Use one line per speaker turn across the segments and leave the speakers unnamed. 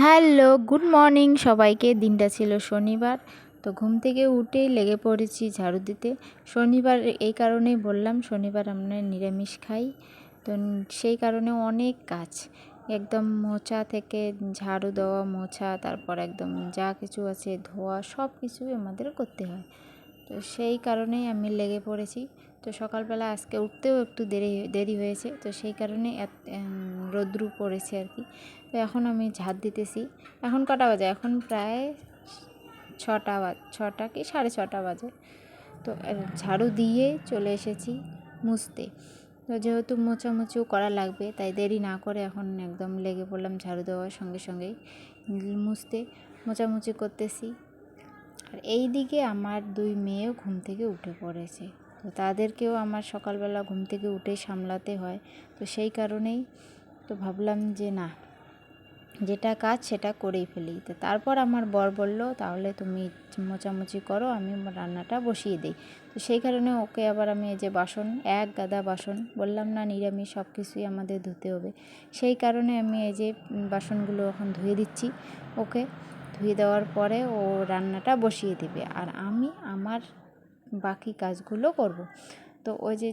Hello, good morning সবাইকে। দিনটা ছিল শনিবার। তো ঘুম থেকে উঠেই লেগে পড়েছি ঝাড়ু দিতে। শনিবার এই কারণেই বললাম, শনিবার আমরা নিরামিষ খাই। তো সেই কারণে অনেক কাজ, একদম মোছা থেকে ঝাড়ু দেওয়া, মোছা, তারপর একদম যা কিছু আছে ধোয়া, সব কিছুই আমাদের করতে হয়। তো সেই কারণেই আমি লেগে পড়েছি। তো সকালবেলা আজকে উঠতেও একটু দেরি হয়েছে, তো সেই কারণে রৌদ্র পড়েছে আর কি। তো এখন আমি ঝাড় দিতেছি। এখন কটা বাজে? এখন প্রায় ছটা কি 6:30 বাজে। তো ঝাড়ু দিয়ে চলে এসেছি মুছতে। তো যেহেতু মোছামুছিও করা লাগবে, তাই দেরি না করে এখন একদম লেগে পড়লাম ঝাড়ু দেওয়ার সঙ্গে সঙ্গেই মুছতে, মোছামুছি করতেছি। আর এই দিকে আমার 2 মেয়েও ঘুম থেকে উঠে পড়েছে। তো তাদেরকেও আমার সকালবেলা ঘুম থেকে উঠেই সামলাতে হয়। তো সেই কারণেই তো ভাবলাম যে না, যেটা কাজ সেটা করেই ফেলি। তো তারপর আমার বর বলল, তাহলে তুমি মোছামুছি করো, আমি রান্নাটা বসিয়ে দিই। তো সেই কারণে ওকে আবার আমি এই যে বাসন, এক গাদা বাসন, বললাম না নিরামিষ সব কিছুই আমাদের ধুতে হবে, সেই কারণে আমি এই যে বাসনগুলো এখন ধুয়ে দিচ্ছি ওকে। ধুয়ে দেওয়ার পরে ও রান্নাটা বসিয়ে দিবে, আর আমি আমার বাকি কাজগুলো করব। তো ওই যে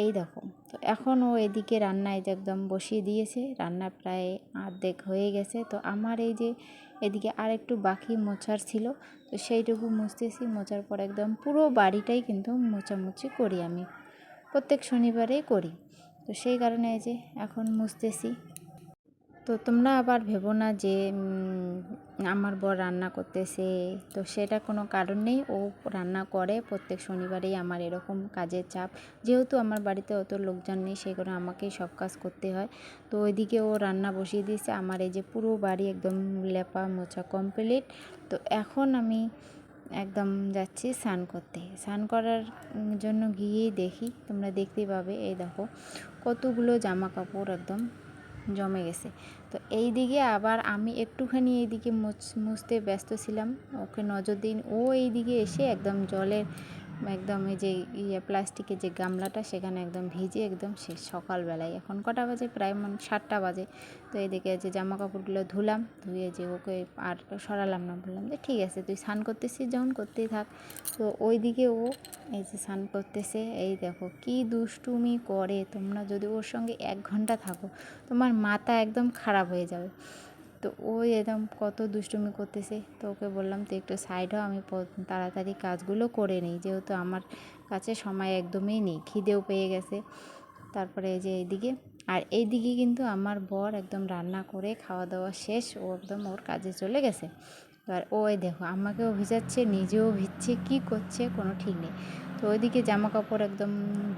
এই দেখো, তো এখন ও এদিকে রান্নায় যে একদম বসিয়ে দিয়েছে, রান্না প্রায় অর্ধেক হয়ে গেছে। তো আমার এই যে এদিকে আর একটু বাকি মোছার ছিল, তো সেইটুকু মুছতেছি। মোছার পর একদম পুরো বাড়িটাই কিন্তু মোছামুছি করি, আমি প্রত্যেক শনিবারেই করি। তো সেই কারণে এই যে এখন মুছতেছি। তো তোমরা আবার ভেবো না যে আমার বর রান্না করতেছে, তো সেটা কোনো কারণ নেই। ও রান্না করে প্রত্যেক শনিবারেই। আমার এরকম কাজের চাপ, যেহেতু আমার বাড়িতে অত লোকজন নেই, সেই কারণে আমাকেই সব কাজ করতে হয়। তো ওইদিকে ও রান্না বসিয়ে দিয়েছে। আমার এই যে পুরো বাড়ি একদম লেপা মোছা কমপ্লিট। তো এখন আমি একদম যাচ্ছি স্নান করতে। স্নান করার জন্য গিয়েই দেখি, তোমরা দেখতেই পাবে, এই দেখো কতগুলো জামা কাপড় একদম জমে গেছে। তো এই দিকে আবার আমি একটুখানি এইদিকে মুছতে ব্যস্ত ছিলাম, ওকে নজর দিন। ও এই দিকে এসে একদম জলের একদম এই যে প্লাস্টিকের যে গামলাটা, সেখানে একদম ভিজে একদম শেষ। সকালবেলায় এখন কটা বাজে? প্রায় 7টা বাজে। তো এইদিকে যে জামা কাপড়গুলো ধুলাম, ধুয়ে যে ওকে আর সরালাম না, বললাম যে ঠিক আছে, তুই স্নান করতেছিস যখন করতেই থাক। তো ওই দিকে ও এই যে স্নান করতেছে। এই দেখো কি দুষ্টুমি করে, তোমরা যদি ওর সঙ্গে 1 ঘন্টা থাকো তোমার মাথা একদম খারাপ হয়ে যাবে। তো ওই একদম কত দুষ্টুমি করতেছে। তো ওকে বললাম তুই একটু সাইড হ, আমি তাড়াতাড়ি কাজগুলো করে নিই, যেহেতু আমার কাছে সময় একদমই নেই, খিদেও পেয়ে গেছে। তারপরে এই যে এইদিকে, আর এইদিকে কিন্তু আমার বর একদম রান্না করে খাওয়া দাওয়া শেষ, ও একদম ওর কাজে চলে গেছে। আর ওই দেখো আমাকেও ভিজাচ্ছে, নিজেও ভিজছে, কী করছে কোনো ঠিক নেই। তো ওইদিকে জামা কাপড় একদম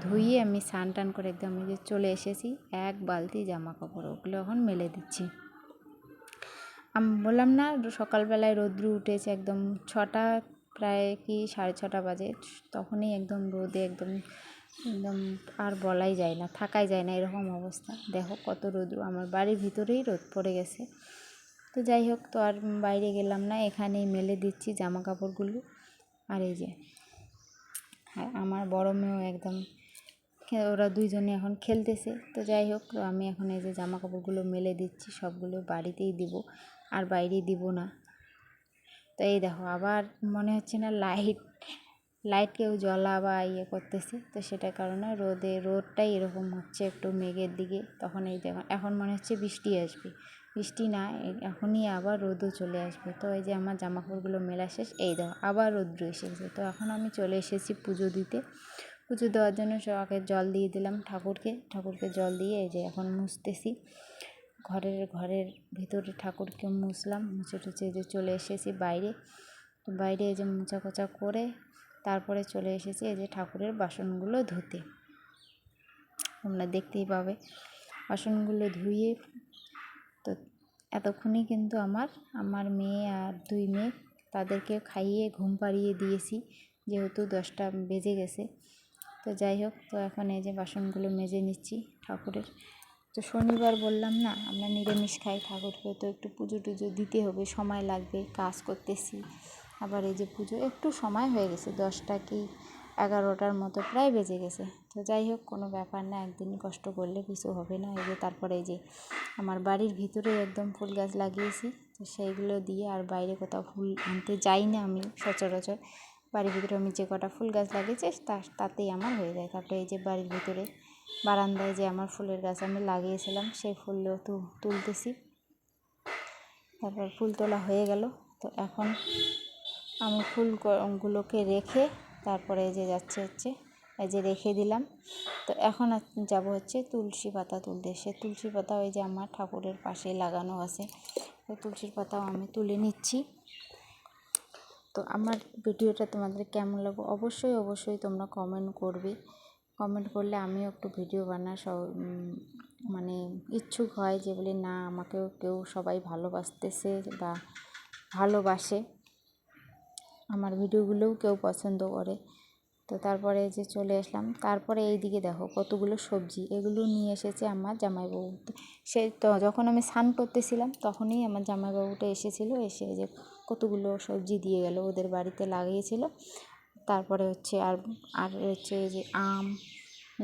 ধুয়ে আমি স্নান টান করে একদম এই যে চলে এসেছি। 1 বালতি জামা কাপড়, ওগুলো এখন মেলে দিচ্ছি। আমি বললাম না সকালবেলায় রৌদ্র উঠেছে, একদম 6টা প্রায় কি 6:30 বাজে, তখনই একদম রোদে একদম একদম আর বলাই যায় না, থাকাই যায় না, এরকম অবস্থা। দেখো কত রৌদ্র, আমার বাড়ির ভিতরেই রোদ পড়ে গেছে। তো যাই হোক, তো আর বাইরে গেলাম না, এখানেই মেলে দিচ্ছি জামা কাপড়গুলো। আর এই যে হ্যাঁ, আমার বড় মেয়েও একদম, ওরা দুইজনে এখন খেলতেছে। তো যাই হোক, তো আমি এখন এই যে জামা কাপড়গুলো মেলে দিচ্ছি, সবগুলো বাড়িতেই দিব, আর বাইরে দিব না। তো এই দেখো আবার মনে হচ্ছে না লাইট কেউ জ্বলা বা ইয়ে করতেছে, তো সেটার কারণে রোদটাই এরকম হচ্ছে, একটু মেঘের দিকে। তখন এই দেখো এখন মনে হচ্ছে বৃষ্টি আসবে, বৃষ্টি না, এখনই আবার রোদও চলে আসবে। তো এই যে আমার জামা কাপড়গুলো মেলা শেষ, এই দেখো আবার রৌদ্র এসে গেছে। তো এখন আমি চলে এসেছি পুজো দিতে। পুজো দেওয়ার জন্য আগে জল দিয়ে দিলাম ঠাকুরকে জল দিয়ে এই যে এখন মুছতেছি। ঘরের ভিতরে ঠাকুরকে মুছলাম, মুছে টুছে যে চলে এসেছি বাইরে। তো বাইরে এই যে মোছা কোচা করে তারপরে চলে এসেছি এই যে ঠাকুরের বাসনগুলো ধুতে। তোমরা দেখতেই পাবে বাসনগুলো ধুয়ে। তো এতক্ষণই কিন্তু আমার মেয়ে আর 2 মেয়ে, তাদেরকে খাইয়ে ঘুম পাড়িয়ে দিয়েছি, যেহেতু 10টা বেজে গেছে। তো যাই হোক, তো এখন এই যে বাসনগুলো মেজে নিচ্ছি ঠাকুরের। তো শনিবার বললাম না আমরা নিরামিষ খাই, ঠাকুরকে তো একটু পুজো টুজো দিতে হবে, সময় লাগবে, কাজ করতেছি। আবার এই যে পুজো একটু সময় হয়ে গেছে, 10টা কি 11টার মতো প্রায় বেজে গেছে। তো যাই হোক, কোনো ব্যাপার না, একদিন কষ্ট করলে কিছু হবে না। এই যে তারপরে এই যে আমার বাড়ির ভিতরে একদম ফুল গাছ লাগিয়েছি, তো সেইগুলো দিয়ে আর বাইরে কোথাও ফুল আনতে যাই না আমি সচরাচর। বাড়ির ভিতরে আমি যে কটা ফুল গাছ লাগিয়েছি তাতেই আমার হয়ে যায়। তারপরে এই যে বাড়ির ভিতরে বারান্দায় যে আমার ফুলের গাছ আমি লাগিয়েছিলাম সেই ফুলও তুলতেছি। তারপর ফুল তোলা হয়ে গেল। তো এখন আমি ফুলগুলোকে রেখে তারপরে এই যে যাচ্ছে এই যে রেখে দিলাম। তো এখন যাব হচ্ছে তুলসী পাতা তুলতে। সে তুলসী পাতা ওই যে আমার ঠাকুরের পাশে লাগানো আছে, তো তুলসীর পাতাও আমি তুলে নিচ্ছি। তো আমার ভিডিওটা তোমাদের কেমন লাগবে অবশ্যই তোমরা কমেন্ট করবে। কমেন্ট করলে আমিও একটু ভিডিও মানে ইচ্ছুক হয় যে বলি না আমাকেও কেউ সবাই ভালোবাসতেছে বা ভালোবাসে, আমার ভিডিওগুলোও কেউ পছন্দ করে। তো তারপরে যে চলে আসলাম। তারপরে এই দিকে দেখো কতগুলো সবজি, এগুলো নিয়ে এসেছে আমার জামাইবাবু। সে তো যখন আমি স্নান করতেছিলাম তখনই আমার জামাইবাবুটা এসেছিলো, এসে যে কতগুলো সবজি দিয়ে গেল, ওদের বাড়িতে লাগিয়েছিল। তারপরে হচ্ছে আর হচ্ছে যে আম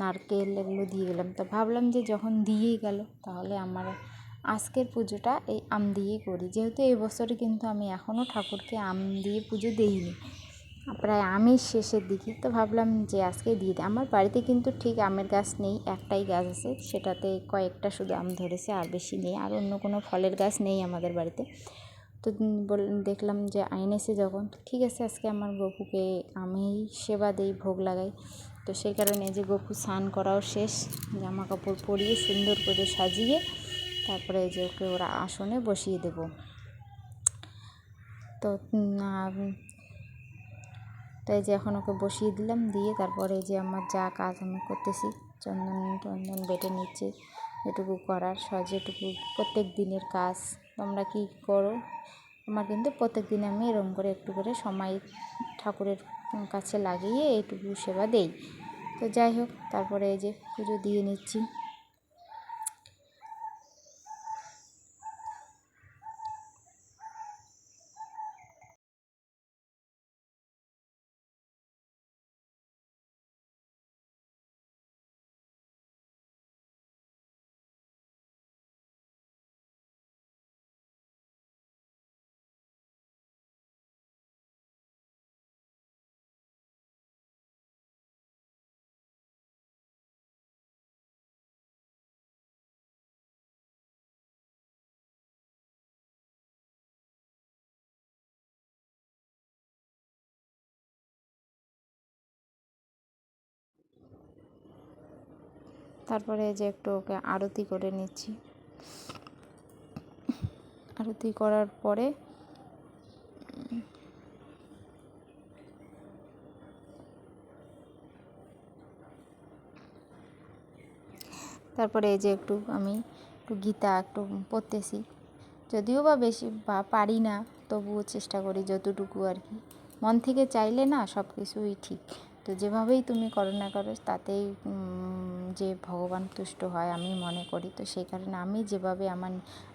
নারকেল এগুলো দিয়ে গেলাম। তো ভাবলাম যে যখন দিয়েই গেল তাহলে আমার আজকের পুজোটা এই আম দিয়েই করি, যেহেতু এই বছরে কিন্তু আমি এখনও ঠাকুরকে আম দিয়ে পুজো দিইনি, প্রায় আমের শেষের দিকে। তো ভাবলাম যে আজকে দিয়ে দিই। আমার বাড়িতে কিন্তু ঠিক আমের গাছ নেই, একটাই গাছ আছে, সেটাতে কয়েকটা শুধু আম ধরেছে, আর বেশি নেই, আর অন্য কোনো ফলের গাছ নেই আমাদের বাড়িতে। তো দেখলাম যে এনেছে যখন, ঠিক আছে আজকে আমার গপুকে আমি সেবা দেই, ভোগ লাগাই। তো সেই কারণে যে গপু স্নান করাও শেষ, জামা কাপড় পরিয়ে সুন্দর করে সাজিয়ে তারপরে এই যে ওকে ওরা আসনে বসিয়ে দেব। তো তাই যে এখন ওকে বসিয়ে দিলাম, দিয়ে তারপরে এই যে আমার যা কাজ আমি করতেছি, চন্দন বেটে নিচ্ছে, এটুকু করার যেটুকু প্রত্যেক দিনের কাজ। তোমরা কি করো? আমার কিন্তু প্রত্যেক দিন আমি এরকম করে একটু করে সময় ঠাকুরের কাছে লাগিয়ে এইটুকু সেবা দেই। তো যাই হোক, তারপরে এই যে পুজো দিয়ে নিচ্ছি। তারপরে যে একটু ওকে আরতি করে নিচ্ছি। আরতি করার পরে তারপরে এই যে আমি একটু গীতা একটু পড়তেছি, যদিও বা বেশি পারি না, তবুও চেষ্টা করি যতটুকু আর কি। মন থেকে চাইলে না সব কিছুই ঠিক। তো যেভাবেই তুমি করো না করো তাতেই যে ভগবান তুষ্ট হয় আমি মনে করি। তো সেই কারণে আমি যেভাবে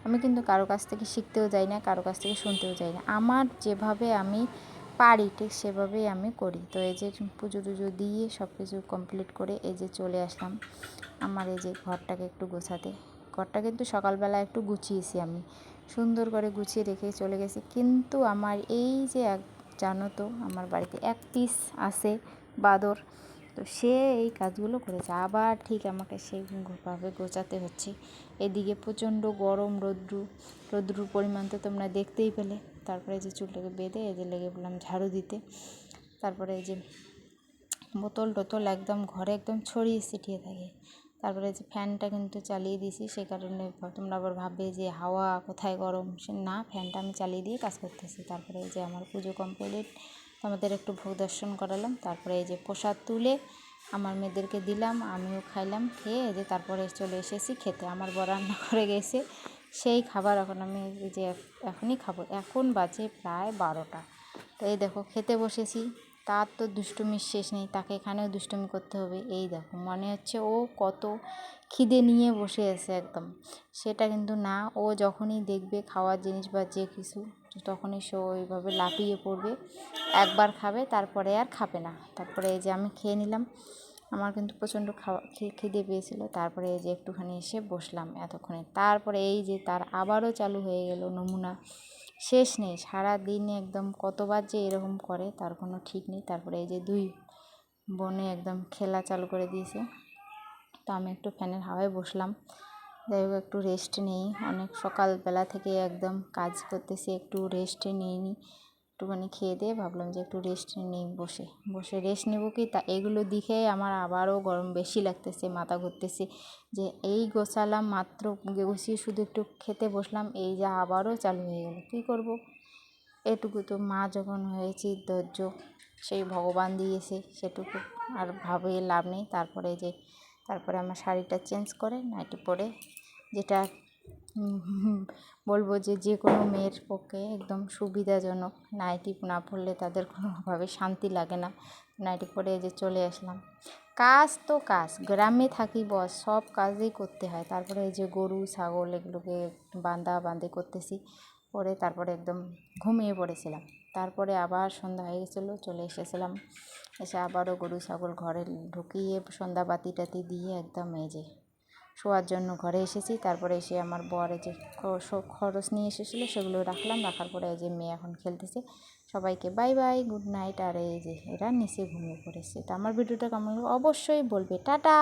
আমি কিন্তু কারো কাছ থেকে শিখতেও যাই না, কারো কাছ থেকে শুনতেও যাই না, আমার যেভাবে আমি পারি ঠিক সেভাবেই আমি করি। তো এই যে পুজো টুজো দিয়ে সব কিছু কমপ্লিট করে এই যে চলে আসলাম আমার এই যে ঘরটাকে একটু গোছাতে। ঘরটা কিন্তু সকালবেলা একটু গুছিয়েছি, আমি সুন্দর করে গুছিয়ে রেখে চলে গেছি। কিন্তু আমার এই যে জানো তো আমার বাড়িতে এক পিস আছে বাদর, তো সে এই কাজগুলো করেছে, আবার ঠিক আমাকে সেইভাবে গোছাতে হচ্ছে। এদিকে প্রচণ্ড গরম, রৌদ্রুর পরিমাণ তো তোমরা দেখতেই পেলে। তারপরে যে চুলটাকে বেঁধে এই যে লেগে পড়লাম ঝাড়ু দিতে। তারপরে এই যে বোতল একদম ঘরে একদম ছড়িয়ে ছিটিয়ে থাকে। তারপরে যে ফ্যানটা কিন্তু চালিয়ে দিয়েছি, সেই কারণে তোমরা আবার ভাববে যে হাওয়া কোথায় গরম, সে না, ফ্যানটা আমি চালিয়ে দিয়ে কাজ করতেছি। তারপরে এই যে আমার পুজো কমপ্লিট, আমাদের একটু ভোগ দর্শন করালাম। তারপরে এই যে প্রসাদ তুলে আমার মেয়েদেরকে দিলাম, আমিও খাইলাম, খেয়ে এই যে তারপরে চলে এসেছি খেতে। আমার বর রান্না করে গেছে সেই খাবার এখন আমি এই যে এখনই খাবো। এখন বাজে প্রায় 12টা। তো এই দেখো খেতে বসেছি, তার তো দুষ্টুমির শেষ নেই, তাকে এখানেও দুষ্টুমি করতে হবে। এই দেখো মনে হচ্ছে ও কত খিদে নিয়ে বসে আছে একদম, সেটা কিন্তু না। ও যখনই দেখবে খাওয়ার জিনিস বা যে কিছু, তখনই সে ওইভাবে লাফিয়ে পড়বে, একবার খাবে তারপরে আর খাবে না। তারপরে এই যে আমি খেয়ে নিলাম, আমার কিন্তু প্রচণ্ড খিদে পেয়েছিল। তারপরে এই যে একটুখানি এসে বসলাম এতক্ষণে, তারপরে এই যে তার আবারও চালু হয়ে গেল নমুনা, শেষ নেই। সারা দিনে একদম কতবার যে এরকম করে তার কোনো ঠিক নেই। তারপরে এই যে দুই বোনে একদম খেলা চালু করে দিয়েছে। তো আমি একটু ফ্যানের হাওয়ায় বসলাম, যাই হোক একটু রেস্ট নেই। অনেক সকালবেলা থেকে একদম কাজ করতেছি, একটু রেস্ট নিইনি। একটুখানি খেয়ে দিয়ে ভাবলাম যে একটু রেস্ট নিই, বসে বসে রেস্ট নেব কি তা এগুলো দেখে আমার আবারও গরম বেশি লাগতেছে, মাথা ঘুরতেছে যে এই গোছালাম মাত্র, গুছিয়ে শুধু একটু খেতে বসলাম, এই যে আবারও চালু হয়ে গেল। কী করব, এটুকু তো মা যখন হয়েছি ধৈর্য সেই ভগবান দিয়েছে, সেটুকু আর ভাবে লাভ নেই। তারপরে আমার শাড়িটা চেঞ্জ করে নাইটি পরে, যেটা বলবো যে যে কোনো মেয়ের পক্ষে একদম সুবিধাজনক। নাইটি না পরলে তাদের কোনোভাবে শান্তি লাগে না। নাইটি পরে যে চলে আসলাম। কাজ তো কাজ, গ্রামে থাকি বস, সব কাজই করতে হয়। তারপরে এই যে গরু ছাগল এগুলোকে বাঁধি করতেছি, করে তারপরে একদম ঘুমিয়ে পড়েছিলাম। তারপরে আবার সন্ধ্যা হয়ে গেছিলো, চলে এসেছিলাম। এসে আবারও গরু ছাগল ঘরে ঢুকিয়ে সন্ধ্যা বাতি টাতি দিয়ে একদম এই যে শোয়ার জন্য ঘরে এসেছি। তারপরে এসে আমার বর এই যে খরচ নিয়ে এসেছিলো, সেগুলো রাখলাম। রাখার পরে এই যে মেয়ে এখন খেলতেছে। সবাইকে বাই বাই, গুড নাইট। আর এই যে এরা নিচে ঘুমিয়ে পড়েছে। তো আমার ভিডিওটা কেমন অবশ্যই বলবে। টাটা।